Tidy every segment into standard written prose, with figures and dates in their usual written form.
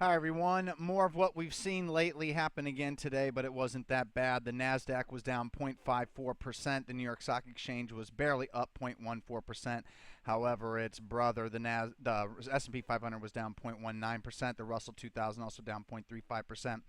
Hi, everyone. More of what we've seen lately happen again today, but it wasn't that bad. The NASDAQ was down 0.54%. The New York Stock Exchange was barely up 0.14%. However, its brother, the S&P 500, was down 0.19%. The Russell 2000 also down 0.35%.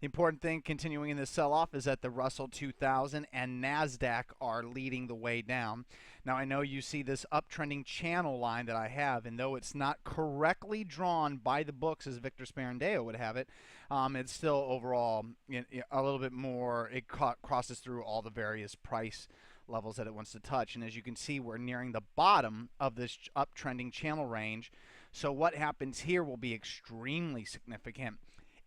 The important thing continuing in this sell-off is that the Russell 2000 and NASDAQ are leading the way down. Now, I know you see this uptrending channel line that I have, and though it's not correctly drawn by the books as Victor Sparandeo would have it, it's still overall a little bit more. It crosses through all the various price levels that it wants to touch. And as you can see, we're nearing the bottom of this uptrending channel range. So what happens here will be extremely significant.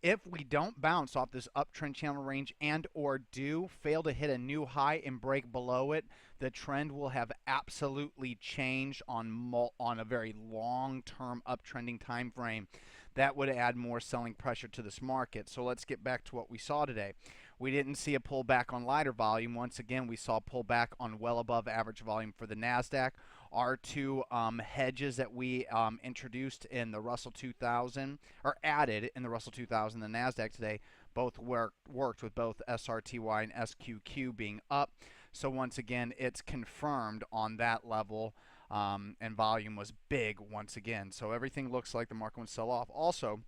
If we don't bounce off this uptrend channel range and or do fail to hit a new high and break below it, the trend will have absolutely changed on a very long-term uptrending time frame. That would add more selling pressure to this market. So let's get back to what we saw today. We didn't see a pullback on lighter volume. Once again, we saw a pullback on well above average volume for the NASDAQ. Our two hedges that we introduced in the Russell 2000, or added in the Russell 2000, the NASDAQ today, both worked with both SRTY and SQQ being up. So once again, it's confirmed on that level, and volume was big once again. So everything looks like the market will sell off. Also,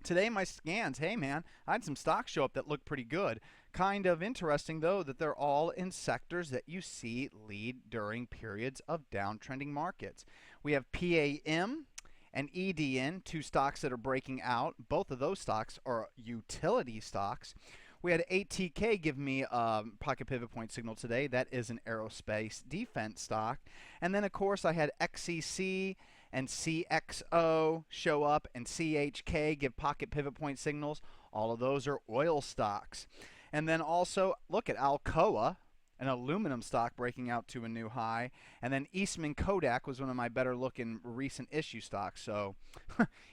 today my scans, hey man, I had some stocks show up that look pretty good. Kind of interesting though that they're all in sectors that you see lead during periods of downtrending markets. We have PAM and EDN, two stocks that are breaking out. Both of those stocks are utility stocks. We had ATK give me a pocket pivot point signal today. That is an aerospace defense stock. And then, of course, I had XCC and CXO show up, and CHK give pocket pivot point signals. All of those are oil stocks. And then also, look at Alcoa, an aluminum stock breaking out to a new high. And then Eastman Kodak was one of my better looking recent issue stocks. So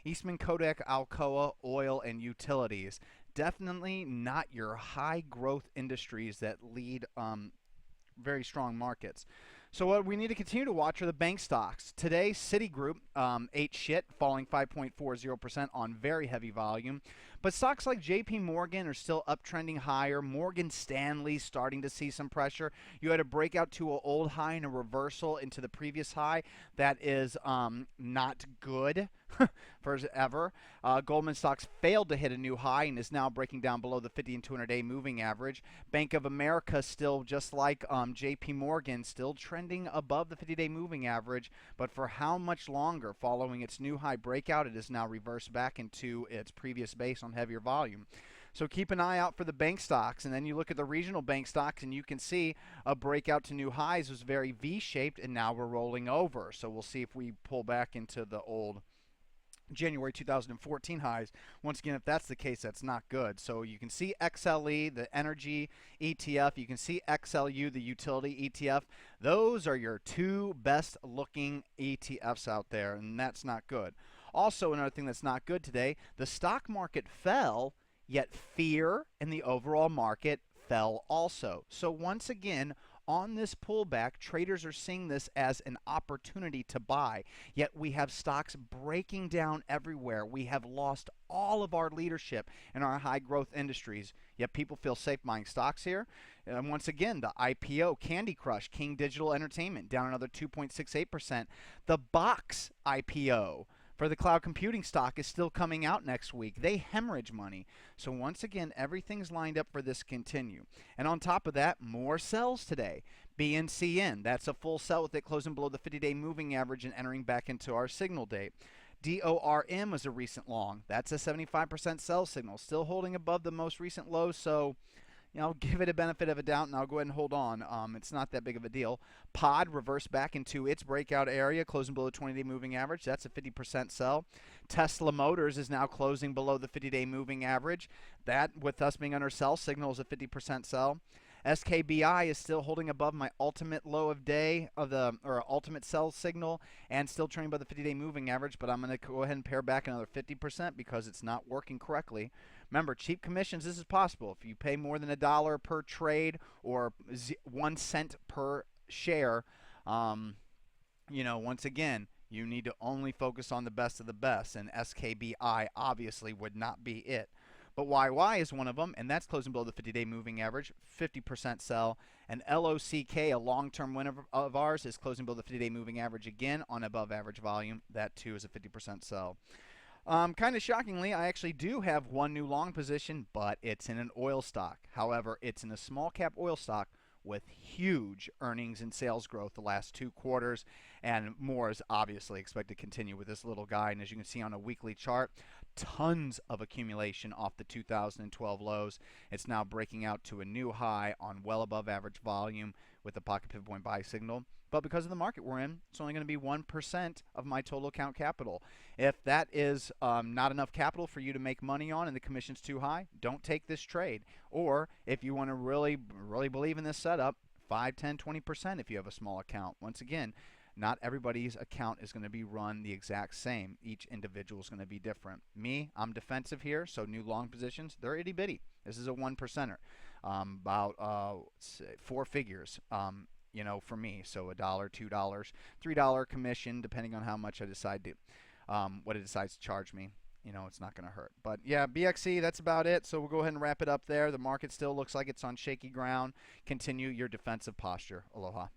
Eastman Kodak, Alcoa, oil, and utilities. Definitely not your high growth industries that lead very strong markets. So what we need to continue to watch are the bank stocks. Today, Citigroup ate shit, falling 5.40% on very heavy volume. But stocks like JP Morgan are still uptrending higher. Morgan Stanley starting to see some pressure. You had a breakout to an old high and a reversal into the previous high. That is not good for ever. Goldman stocks failed to hit a new high and is now breaking down below the 50 and 200-day moving average. Bank of America still, just like JP Morgan, still trending above the 50-day moving average, but for how much longer? Following its new high breakout, it is now reversed back into its previous base on heavier volume. So keep an eye out for the bank stocks, and then you look at the regional bank stocks and you can see a breakout to new highs was very V-shaped, and now we're rolling over. So we'll see if we pull back into the old January 2014 highs. Once again, if that's the case, that's not good. So you can see XLE, the energy ETF. You can see XLU, the utility ETF. Those are your two best looking ETFs out there, and that's not good. Also, another thing that's not good today, the stock market fell, yet fear in the overall market fell also. So once again, on this pullback, traders are seeing this as an opportunity to buy. Yet we have stocks breaking down everywhere. We have lost all of our leadership in our high growth industries. Yet people feel safe buying stocks here. And once again, the IPO, Candy Crush, King Digital Entertainment, down another 2.68%. The Box IPO for the cloud computing stock is still coming out next week. They hemorrhage money. So once again, everything's lined up for this to continue. And on top of that, more sells today. BNCN, that's a full sell with it closing below the 50-day moving average and entering back into our signal date. DORM is a recent long. That's a 75% sell signal, still holding above the most recent low. So I'll give it a benefit of a doubt, and I'll go ahead and hold on. It's not that big of a deal. Pod reversed back into its breakout area, closing below the 20-day moving average. That's a 50% sell. Tesla Motors is now closing below the 50-day moving average. That, with us being under sell signal, is a 50% sell. SKBI is still holding above my ultimate low of day of the or ultimate sell signal and still trading above the 50-day moving average, but I'm going to go ahead and pare back another 50% because it's not working correctly. Remember, cheap commissions, this is possible. If you pay more than $1 per trade or 1 cent per share, once again, You need to only focus on the best of the best, and SKBI obviously would not be it. But YY is one of them, and that's closing below the 50-day moving average, 50% sell. And LOCK, a long-term winner of ours, is closing below the 50-day moving average again on above average volume. That too is a 50% sell. Kind of shockingly, I actually do have one new long position, but it's in an oil stock. However, it's in a small cap oil stock with huge earnings and sales growth the last 2 quarters, and more is obviously expected to continue with this little guy. And as you can see on a weekly chart, tons of accumulation off the 2012 lows. It's now breaking out to a new high on well above average volume with a pocket pivot point buy signal. But because of the market we're in, it's only going to be 1% of my total account capital. If that is not enough capital for you to make money on and the commission's too high, don't take this trade. Or if you want to really believe in this setup, 5, 10, 20% if you have a small account. Once again, not everybody's account is going to be run the exact same. Each individual is going to be different. Me, I'm defensive here, so new long positions, they're itty bitty. This is a 1%er, about 4 figures. For me, so $1, $2, $3 commission, depending on how much I decide to, what it decides to charge me. It's not going to hurt. But yeah, BXC, that's about it. So we'll go ahead and wrap it up there. The market still looks like it's on shaky ground. Continue your defensive posture. Aloha.